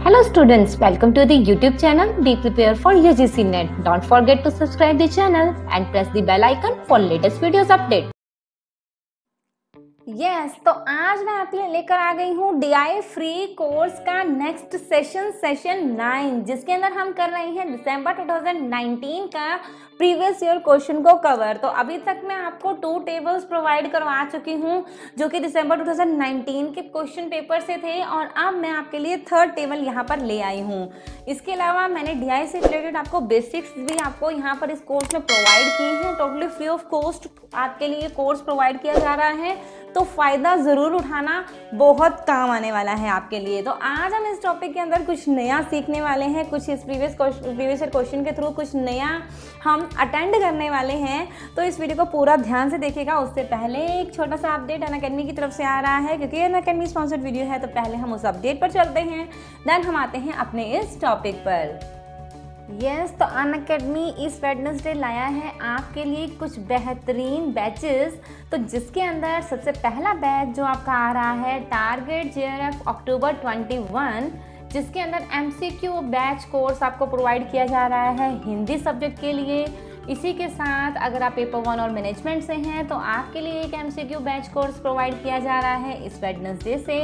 Hello students, welcome to the YouTube channel. Be prepared for UGC NET. Don't forget to subscribe the channel and press the bell icon for latest videos update. तो आज मैं आपके लिए लेकर आ गई हूँ DI free course का next session 9, जिसके अंदर हम कर रहे हैं दिसंबर 2019 का प्रीवियस ईयर क्वेश्चन को कवर। तो अभी तक मैं आपको 2 टेबल्स प्रोवाइड करवा चुकी हूँ जो कि दिसंबर 2019 के क्वेश्चन पेपर से थे, और अब मैं आपके लिए 3rd टेबल यहाँ पर ले आई हूँ। इसके अलावा मैंने DI से रिलेटेड आपको बेसिक्स भी आपको यहाँ पर इस कोर्स में प्रोवाइड की हैं। टोटली फ्री ऑफ कॉस्ट आपके लिए कोर्स प्रोवाइड किया जा रहा है, तो फ़ायदा ज़रूर उठाना, बहुत काम आने वाला है आपके लिए। तो आज हम इस टॉपिक के अंदर कुछ नया सीखने वाले हैं, कुछ इस प्रीवियस ईयर क्वेश्चन के थ्रू कुछ नया हम अटेंड करने वाले हैं। तो इस वीडियो को पूरा ध्यान से देखिएगा। उससे पहले एक छोटा सा अपडेट अनअकैडमी की तरफ से आ रहा है, क्योंकि अनअकैडमी स्पॉन्सर्ड वीडियो है। तो पहले हम उस अपडेट पर चलते हैं, देन हम आते हैं अपने इस टॉपिक पर। तो अनअकैडमी इस वेडनेसडे लाया है आपके लिए कुछ बेहतरीन बैचेस। तो जिसके अंदर सबसे पहला बैच जो आपका आ रहा है टारगेट JRF अक्टूबर 21, जिसके अंदर MCQ बैच कोर्स आपको प्रोवाइड किया जा रहा है हिंदी सब्जेक्ट के लिए। इसी के साथ अगर आप पेपर 1 और मैनेजमेंट से हैं तो आपके लिए एक MCQ बैच कोर्स प्रोवाइड किया जा रहा है इस वेडनेसडे से,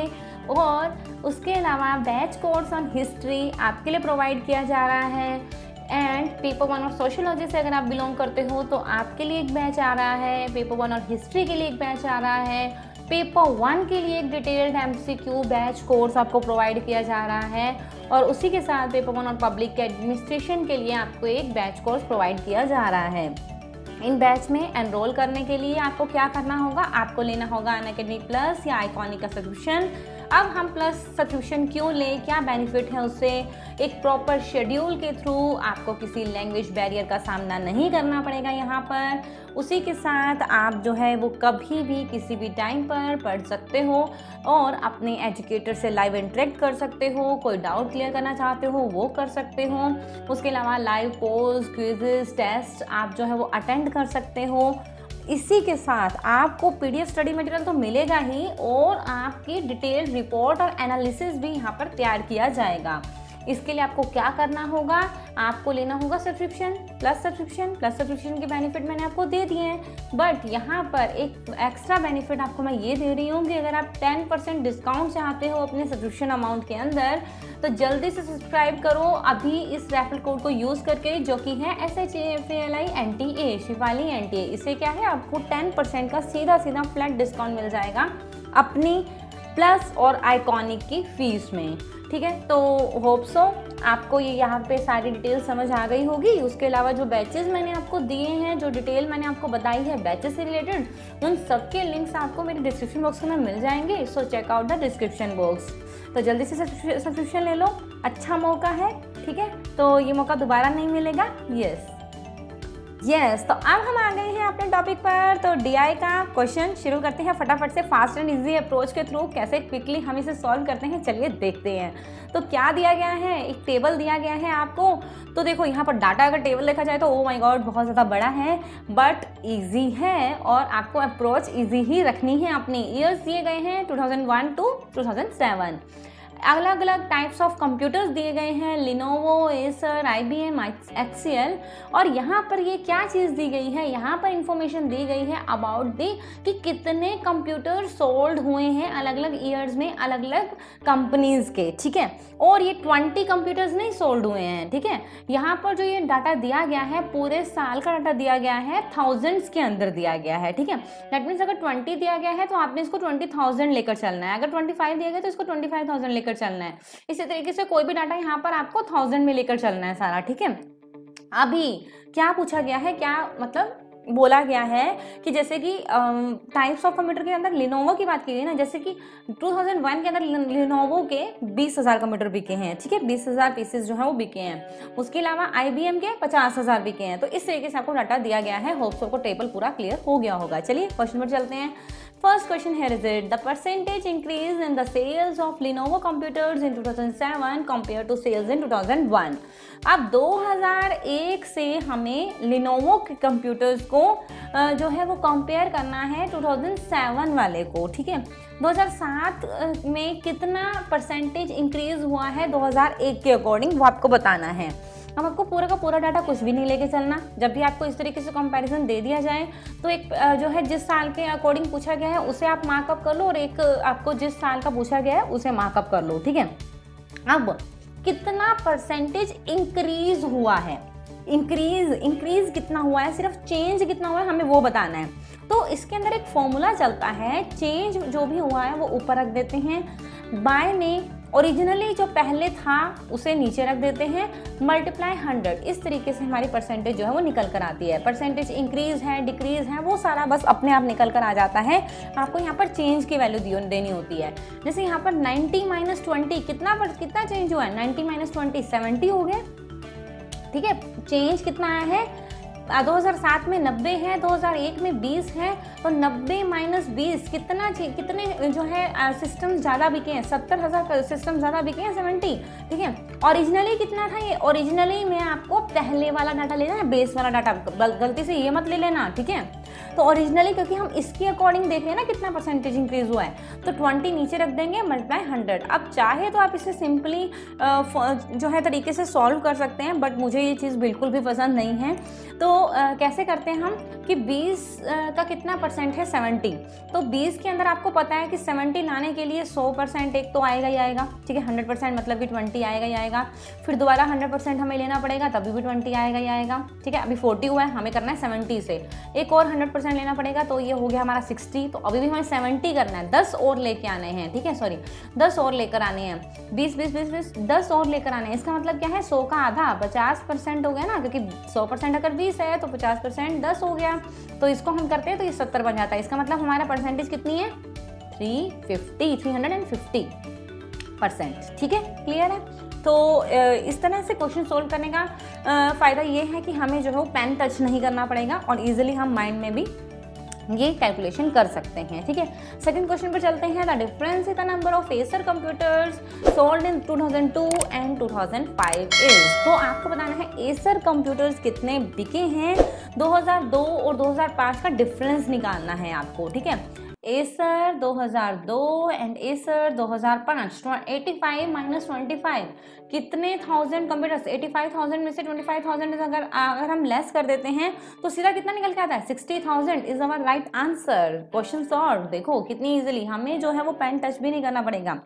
और उसके अलावा बैच कोर्स ऑन हिस्ट्री आपके लिए प्रोवाइड किया जा रहा है। एंड पेपर 1 और सोशियोलॉजी से अगर आप बिलोंग करते हो तो आपके लिए एक बैच आ रहा है, पेपर 1 और हिस्ट्री के लिए एक बैच आ रहा है, पेपर 1 के लिए एक डिटेल्ड MCQ बैच कोर्स आपको प्रोवाइड किया जा रहा है, और उसी के साथ पेपर 1 और पब्लिक एडमिनिस्ट्रेशन के लिए आपको एक बैच कोर्स प्रोवाइड किया जा रहा है। इन बैच में एनरोल करने के लिए आपको क्या करना होगा, आपको लेना होगा अनअकैडमी प्लस या आइकॉनिक का सब्सक्रिप्शन। अब हम प्लस सब्सक्रिप्शन क्यों लें, क्या बेनिफिट है उससे? एक प्रॉपर शेड्यूल के थ्रू आपको किसी लैंग्वेज बैरियर का सामना नहीं करना पड़ेगा यहाँ पर। उसी के साथ आप जो है वो कभी भी किसी भी टाइम पर पढ़ सकते हो और अपने एजुकेटर से लाइव इंटरेक्ट कर सकते हो। कोई डाउट क्लियर करना चाहते हो वो कर सकते हो। उसके अलावा लाइव पोल्स, क्विजेस, टेस्ट आप जो है वो अटेंड कर सकते हो। इसी के साथ आपको PDF स्टडी मटेरियल तो मिलेगा ही, और आपकी डिटेल रिपोर्ट और एनालिसिस भी यहाँ पर तैयार किया जाएगा। इसके लिए आपको क्या करना होगा, आपको लेना होगा सब्सक्रिप्शन प्लस सब्सक्रिप्शन के बेनिफिट मैंने आपको दे दिए हैं। बट यहाँ पर एक एक्स्ट्रा बेनिफिट आपको मैं ये दे रही हूँ कि अगर आप 10% डिस्काउंट चाहते हो अपने सब्सक्रिप्शन अमाउंट के अंदर, तो जल्दी से सब्सक्राइब करो अभी इस रेफरल कोड को यूज़ करके, जो कि है SHAFALI NTA, शिफाली NTA। इससे क्या है, आपको 10% का सीधा फ्लैट डिस्काउंट मिल जाएगा अपनी प्लस और आइकॉनिक की फीस में। ठीक है, तो होप सो आपको ये यहाँ पे सारी डिटेल समझ आ गई होगी। उसके अलावा जो बैचेस मैंने आपको दिए हैं, जो डिटेल मैंने आपको बताई है बैचेस से रिलेटेड, उन सबके लिंक्स आपको मेरे डिस्क्रिप्शन बॉक्स में मिल जाएंगे। So check out the description box. तो जल्दी से सब्सक्रिप्शन ले लो, अच्छा मौका है। ठीक है, तो ये मौका दोबारा नहीं मिलेगा। तो अब हम आ गए हैं अपने टॉपिक पर। तो DI का क्वेश्चन शुरू करते हैं फटाफट से, फास्ट एंड इजी अप्रोच के थ्रू कैसे क्विकली हम इसे सॉल्व करते हैं, चलिए देखते हैं। तो क्या दिया गया है, एक टेबल दिया गया है आपको। तो देखो यहाँ पर डाटा अगर टेबल देखा जाए तो ओ माय गॉड बहुत ज़्यादा बड़ा है, बट ईजी है, और आपको अप्रोच ईजी ही रखनी है। अपनी ईयर्स दिए गए हैं 2001 to 2007। अलग अलग टाइप्स ऑफ कंप्यूटर्स दिए गए हैं, लिनोवो, एसर, IBM, HCL। और यहाँ पर ये क्या चीज़ दी गई है, यहाँ पर इंफॉर्मेशन दी गई है अबाउट दी कि कितने कंप्यूटर सोल्ड हुए हैं अलग अलग ईयर्स में अलग अलग कंपनीज के। ठीक है, और ये 20 कंप्यूटर्स नहीं सोल्ड हुए हैं। ठीक है, यहाँ पर जो ये डाटा दिया गया है पूरे साल का डाटा दिया गया है, थाउजेंड्स के अंदर दिया गया है। ठीक है, दैट मीन्स अगर 20 दिया गया है तो आपने इसको 20,000 लेकर चलना है, अगर 25 दिया गया तो इसको 25,000 लेकर चलना है। इसी तरीके से कोई भी डाटा यहाँ पर आपको 1000 में लेकर चलना है सारा। ठीक है, अभी क्या पूछा गया है, क्या मतलब बोला गया है कि जैसे कि टाइप्स ऑफ कंप्यूटर के अंदर लिनोवो की बात की गई ना, जैसे कि 2001 के अंदर लिनोवो के 20,000 कंप्यूटर बिके हैं। ठीक है, 20,000 पीसेस जो है वो बिके हैं। उसके अलावा IBM के 50,000 बिके हैं। तो इस तरीके से आपको डाटा दिया गया है। होप्स आपको टेबल पूरा क्लियर हो गया होगा। चलिए क्वेश्चन पर चलते हैं। First question here is it, the percentage increase in the sales of Lenovo computers in 2007 compared to sales in 2001। अब 2001 से हमें Lenovo के कंप्यूटर्स को जो है वो कंपेयर करना है 2007 वाले को, ठीक है। 2007 में कितना परसेंटेज इंक्रीज हुआ है 2001 के अकॉर्डिंग, वो आपको बताना है। अब आपको पूरा का पूरा डाटा कुछ भी नहीं लेके चलना। जब भी आपको इस तरीके से कंपैरिजन दे दिया जाए तो एक जो है जिस साल के अकॉर्डिंग पूछा गया है उसे आप मार्कअप कर लो, और एक आपको जिस साल का पूछा गया है उसे मार्कअप कर लो, ठीक है। अब कितना परसेंटेज इंक्रीज हुआ है, इंक्रीज कितना हुआ है, सिर्फ चेंज कितना हुआ है हमें वो बताना है। तो इसके अंदर एक फॉर्मूला चलता है, चेंज जो भी हुआ है वो ऊपर रख देते हैं, बाय में ओरिजिनली जो पहले था उसे नीचे रख देते हैं, मल्टीप्लाई 100। इस तरीके से हमारी परसेंटेज जो है वो निकल कर आती है। परसेंटेज इंक्रीज है, डिक्रीज है, वो सारा बस अपने आप निकल कर आ जाता है। आपको यहाँ पर चेंज की वैल्यू देनी होती है। जैसे यहाँ पर 90 - 20 कितना चेंज हुआ है, 90 - 20 70 हो गया, ठीक है। चेंज कितना आया है, 2007 में 90 है, 2001 में 20 है, तो 90 - 20 कितने जो है सिस्टम ज़्यादा बिके हैं, 70,000 सिस्टम ज़्यादा बिके हैं, 70, ठीक है। ओरिजिनली कितना था ये, ओरिजिनली में आपको पहले वाला डाटा लेना है, बेस वाला डाटा, गलती से ये मत ले लेना, ठीक है। तो ओरिजिनली क्योंकि हम इसके अकॉर्डिंग देख रहे हैं ना कितना परसेंटेज इंक्रीज हुआ है, तो 20 नीचे रख देंगे, मल्टीप्लाई 100। अब चाहे तो आप इसे सिंपली जो है तरीके से सॉल्व कर सकते हैं, बट मुझे ये चीज़ बिल्कुल भी पसंद नहीं है। तो कैसे करते हैं हम कि 20 का कितना परसेंट है, 70। तो 20 के अंदर आपको पता है कि 70 लाने के लिए 100% एक तो आएगा ही आएगा, ठीक है। 100% मतलब कि 20 आएगा ही आएगा, फिर दोबारा 100% हमें लेना पड़ेगा, तभी भी 20 आएगा ही आएगा, ठीक है। अभी 40 हुआ है, हमें करना है 70 से, एक और 100% लेना पड़ेगा, तो ये हो गया हमारा 60। तो अभी भी हमें 70 करना है, 10 और लेके आने हैं, ठीक है, सॉरी 10 और लेकर आने हैं, 20 20 20 20 10 और लेकर आने हैं। इसका मतलब क्या है, 100 का आधा 50% हो गया ना, क्योंकि 100% अगर 20 है तो 50% 10 हो गया। तो इसको हम करते हैं तो ये 70 बन जाता है। इसका मतलब हमारा परसेंटेज कितनी है, 350%, ठीक है, क्लियर है। तो इस तरह से क्वेश्चन सोल्व करने का फ़ायदा ये है कि हमें जो है वो पेन टच नहीं करना पड़ेगा, और ईजिली हम माइंड में भी ये कैलकुलेशन कर सकते हैं, ठीक है। सेकंड क्वेश्चन पर चलते हैं। The difference in the number of Acer computers sold in 2002 and 2005 is. तो आपको बताना है एसर कंप्यूटर्स कितने बिके हैं, 2002 और 2005 का डिफरेंस निकालना है आपको, ठीक है। एसर 2002 एंड एसर 2005, 85 - 25 कितने थाउजेंड कंप्यूटर्स, 85,000 में से 25,000 अगर हम लेस कर देते हैं तो सीधा कितना निकल के आता है, 60,000 is our right answer. Question solve, देखो कितनी इजीली, हमें जो है वो पेन टच भी नहीं करना पड़ेगा।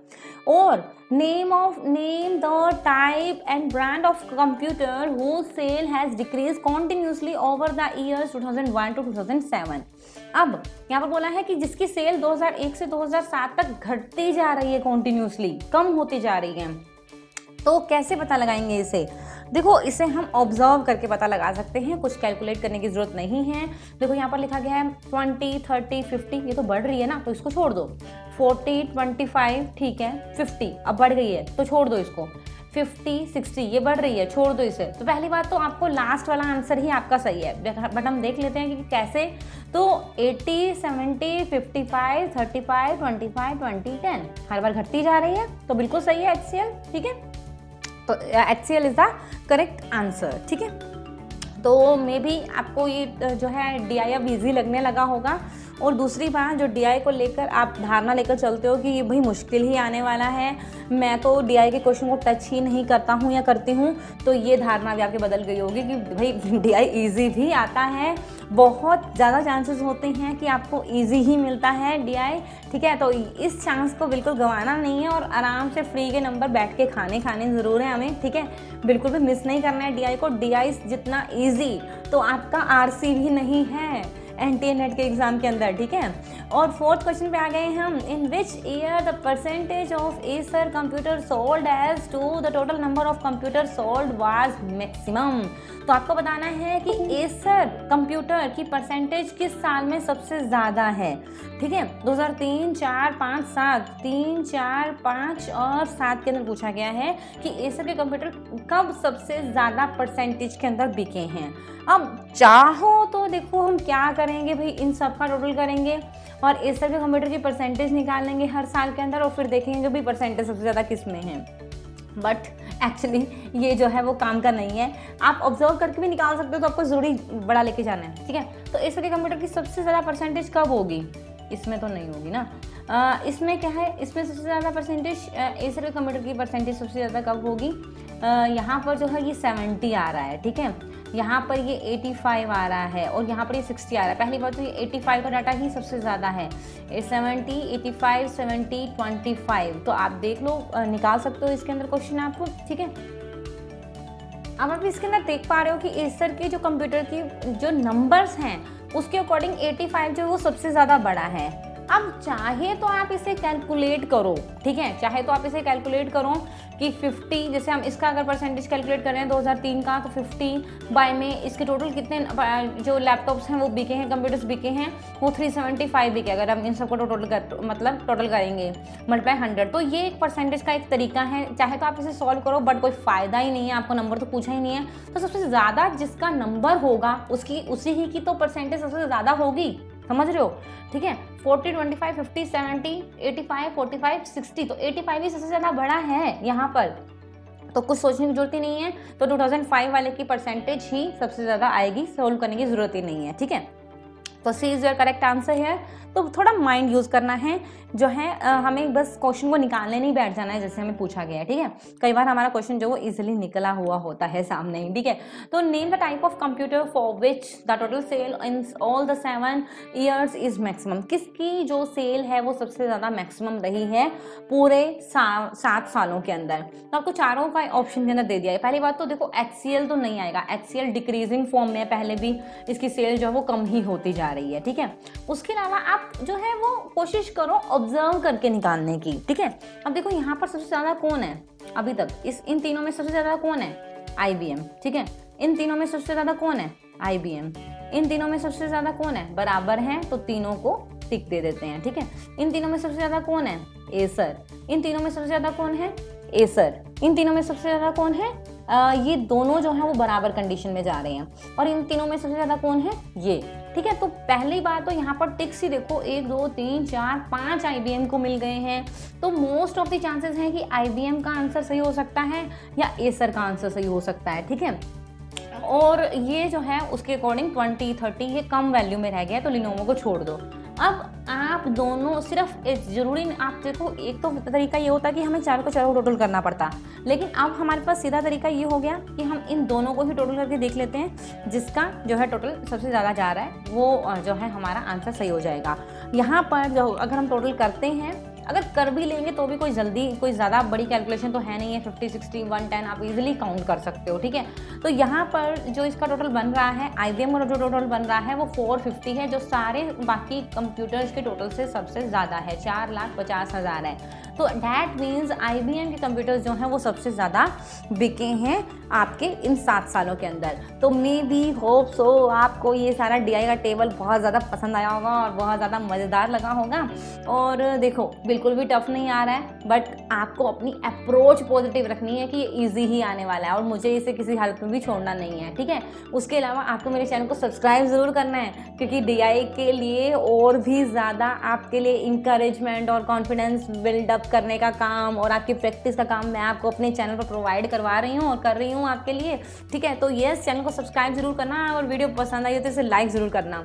और name the type and brand of computer whose sale has decrease continuously over the years 2001 to 2007। अब यहाँ पर बोला है कि जिसकी सेल 2001 से 2007 तक घटती जा रही है, कॉन्टिन्यूसली कम होती जा रही है। तो कैसे पता लगाएंगे इसे, देखो इसे हम ऑब्जर्व करके पता लगा सकते हैं, कुछ कैलकुलेट करने की जरूरत नहीं है। देखो यहाँ पर लिखा गया है 20, 30, 50, ये तो बढ़ रही है ना, तो इसको छोड़ दो। 40, 25, ठीक है, 50 अब बढ़ गई है तो छोड़ दो इसको। 50, 60 ये बढ़ रही है, छोड़ दो इसे। तो पहली बात तो आपको लास्ट वाला आंसर ही आपका सही है, बट हम देख लेते हैं कि कैसे। तो 80, 70, 55, 35, 25, 20, 10 हर बार घटती जा रही है, तो बिल्कुल सही है HCl, ठीक है। तो HCl is the correct answer, ठीक है। तो मे बी आपको ये जो है DI अब ईजी लगने लगा होगा। और दूसरी बात, जो DI को लेकर आप धारणा लेकर चलते हो कि ये भाई मुश्किल ही आने वाला है, मैं तो DI के क्वेश्चन को टच ही नहीं करता हूँ या करती हूँ, तो ये धारणा भी आपकी बदल गई होगी कि भाई DI ईजी भी आता है। बहुत ज़्यादा चांसेस होते हैं कि आपको ईजी ही मिलता है DI, ठीक है। तो इस चांस को बिल्कुल गंवाना नहीं है, और आराम से फ्री के नंबर बैठ के खाने ज़रूर है हमें, ठीक है। बिल्कुल भी मिस नहीं करना है DI को। DI जितना ईजी तो आपका RC भी नहीं है NTA नेट के एग्जाम के अंदर, ठीक है। और फोर्थ क्वेश्चन पे आ गए हम। In which year the percentage of Acer computer sold as to the total number of computer sold was maximum. तो आपको बताना है कि एसर कंप्यूटर की परसेंटेज किस साल में सबसे ज़्यादा है, ठीक है। 2003, 4, 5, 7, 3, 4, 5 और 7 के अंदर पूछा गया है कि एसर के कंप्यूटर कब सबसे ज़्यादा परसेंटेज के अंदर बिके हैं। अब चाहो तो देखो हम क्या करेंगे भाई, इन सब का टोटल करेंगे और एसर के कंप्यूटर की परसेंटेज निकाल लेंगे हर साल के अंदर, और फिर देखेंगे भी परसेंटेज सबसे ज़्यादा किस में है। बट एक्चुअली ये जो है वो काम का नहीं है, आप ऑब्जर्व करके भी निकाल सकते हो, तो आपको ज़रूरी बड़ा लेके जाना है, ठीक है। तो एसर के कंप्यूटर की सबसे ज़्यादा परसेंटेज कब होगी? इसमें तो नहीं होगी ना। इसमें क्या है, इसमें सबसे ज़्यादा परसेंटेज एसर के कंप्यूटर की परसेंटेज सबसे ज़्यादा कब होगी? यहाँ पर जो है ये 70 आ रहा है, ठीक है। यहाँ पर ये 85 आ रहा है और यहाँ पर ये 60 आ रहा है। पहली बात तो ये 85 का डाटा ही सबसे ज़्यादा है। 70, 85, 70, 25, तो आप देख लो, निकाल सकते हो इसके अंदर क्वेश्चन आपको, ठीक है। अब आप इसके अंदर देख पा रहे हो कि एसर के जो कंप्यूटर की जो नंबर्स हैं उसके अकॉर्डिंग 85 जो है वो सबसे ज़्यादा बड़ा है। अब चाहे तो आप इसे कैलकुलेट करो, ठीक है, चाहे तो आप इसे कैलकुलेट करो कि 50, जैसे हम इसका अगर परसेंटेज कैलकुलेट कर रहे हैं 2003 का, तो 50 बाय में इसके टोटल कितने जो लैपटॉप्स हैं वो बिके हैं, कंप्यूटर्स बिके हैं, वो 375 बिके। अगर हम इन सबको टोटल करेंगे मल्टीप्लाई 100, तो ये एक परसेंटेज का एक तरीका है। चाहे तो आप इसे सॉल्व करो, बट कोई फ़ायदा ही नहीं है, आपको नंबर तो पूछा ही नहीं है। तो सबसे ज़्यादा जिसका नंबर होगा उसी ही की तो परसेंटेज सबसे ज़्यादा होगी, समझ रहे हो, ठीक है। 40, 25, 50, 70, 85, 45, 60, तो 85 ही सबसे ज़्यादा बड़ा है यहाँ पर, तो कुछ सोचने की जरूरत ही नहीं है। तो 2005 वाले की परसेंटेज ही सबसे ज़्यादा आएगी, सोल्व करने की ज़रूरत ही नहीं है, ठीक है। तो सी इज़ योर करेक्ट आंसर है। तो थोड़ा माइंड यूज़ करना है, जो है हमें बस क्वेश्चन को निकालने नहीं बैठ जाना है जैसे हमें पूछा गया है, ठीक है। कई बार हमारा क्वेश्चन जो वो इजीली निकला हुआ होता है सामने ही, ठीक है। तो name the type of computer for which the total sale in all the 7 years is maximum. किसकी जो सेल है वो सबसे ज़्यादा मैक्सिमम रही है पूरे 7 सालों के अंदर। तो आपको चारों का ऑप्शन के अंदर दे दिया है। पहली बात तो देखो HCL तो नहीं आएगा, HCL डिक्रीजिंग फॉर्म में, पहले भी इसकी सेल जो है वो कम ही होती जा रही है, ठीक है। उसके अलावा आप जो है वो कोशिश करो ऑब्जर्व करके निकालने की, ठीक है। अब देखो यहाँ पर सबसे ज़्यादा कौन है अभी तक, इन तीनों में सबसे ज़्यादा कौन है? IBM, ठीक है। इन तीनों में सबसे ज़्यादा कौन है? IBM। इन तीनों में सबसे ज़्यादा कौन है? बराबर हैं तो तीनों को टिक दे देते हैं, ठीक है। इन तीनों में सबसे ज़्यादा कौन है? एसर। इन तीनों में सबसे ज़्यादा कौन है? एसर। इन तीनों में सबसे ज़्यादा कौन है? ये दोनों जो हैं वो बराबर कंडीशन में जा रहे हैं। और इन तीनों में सबसे ज़्यादा कौन है? ये, ठीक है। तो पहली बात तो यहाँ पर टिक्स ही देखो, 1, 2, 3, 4, 5 IBM को मिल गए हैं। तो मोस्ट ऑफ द चांसेस हैं कि IBM का आंसर सही हो सकता है या एसर का आंसर सही हो सकता है, ठीक है। और ये जो है उसके अकॉर्डिंग 20, 30 ये कम वैल्यू में रह गया, तो लिनोवो को छोड़ दो। अब आप दोनों सिर्फ ज़रूरी, आप देखो एक तो तरीका ये होता है कि हमें चारों को टोटल करना पड़ता, लेकिन अब हमारे पास सीधा तरीका ये हो गया कि हम इन दोनों को ही टोटल करके देख लेते हैं, जिसका जो है टोटल सबसे ज़्यादा जा रहा है वो जो है हमारा आंसर सही हो जाएगा। यहाँ पर जो अगर हम टोटल करते हैं, अगर कर भी लेंगे तो भी कोई ज़्यादा बड़ी कैलकुलेशन तो है नहीं है। 50, 60, 110 आप इजीली काउंट कर सकते हो, ठीक है। तो यहाँ पर जो इसका टोटल बन रहा है, IBM का जो टोटल बन रहा है वो 450 है, जो सारे बाकी कंप्यूटर्स के टोटल से सबसे ज़्यादा है, 4,50,000 है। तो डैट मीन्स IBM के कंप्यूटर्स जो हैं वो सबसे ज़्यादा बिके हैं आपके इन 7 सालों के अंदर। तो मे बी होप सो आपको ये सारा DI का टेबल बहुत ज़्यादा पसंद आया होगा और बहुत ज़्यादा मज़ेदार लगा होगा। और देखो बिल्कुल भी टफ नहीं आ रहा है, बट आपको अपनी अप्रोच पॉजिटिव रखनी है कि ये ईजी ही आने वाला है और मुझे इसे किसी हालत में भी छोड़ना नहीं है, ठीक है। उसके अलावा आपको मेरे चैनल को सब्सक्राइब ज़रूर करना है, क्योंकि DI के लिए और भी ज़्यादा आपके लिए इंकरेजमेंट और कॉन्फिडेंस बिल्डअप करने का काम और आपकी प्रैक्टिस का काम मैं आपको अपने चैनल पर प्रोवाइड करवा रही हूँ और कर रही हूँ आपके लिए, ठीक है। तो यस, चैनल को सब्सक्राइब जरूर करना और वीडियो पसंद आई हो तो इसे लाइक ज़रूर करना।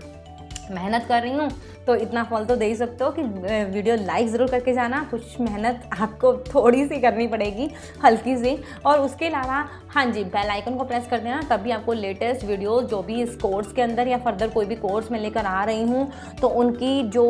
मेहनत कर रही हूँ तो इतना फल तो दे ही सकते हो कि वीडियो लाइक ज़रूर करके जाना। कुछ मेहनत आपको थोड़ी सी करनी पड़ेगी, हल्की सी। और उसके अलावा हाँ जी, बेल आइकन को प्रेस कर देना, तभी आपको लेटेस्ट वीडियो जो भी इस कोर्स के अंदर या फर्दर कोई भी कोर्स मैं लेकर आ रही हूँ तो उनकी जो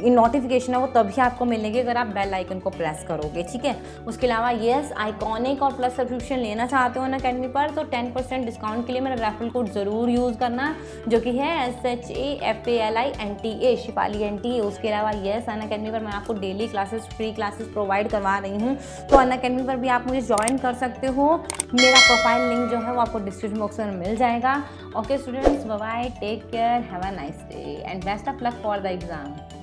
नोटिफिकेशन है वो तभी आपको मिलेगी अगर आप बेल आइकन को प्रेस करोगे, ठीक है। उसके अलावा येस, आइकॉनिक और प्लस सब्सक्रिप्शन लेना चाहते हो अनअकैडमी पर तो 10% डिस्काउंट के लिए मेरा रेफरल कोड ज़रूर यूज़ करना, जो कि है SHAFALINTA शिपाली NTA। उसके अलावा येस, अनअकैडमी पर मैं आपको daily classes, free classes provide करवा रही हूँ, तो अनअकैडमी पर भी आप मुझे ज्वाइन कर सकते हो। मेरा प्रोफाइल लिंक जो है वो आपको डिस्क्रिप्शन बॉक्स में मिल जाएगा। Okay students, bye bye, take care, have a nice day and best of luck for the exam.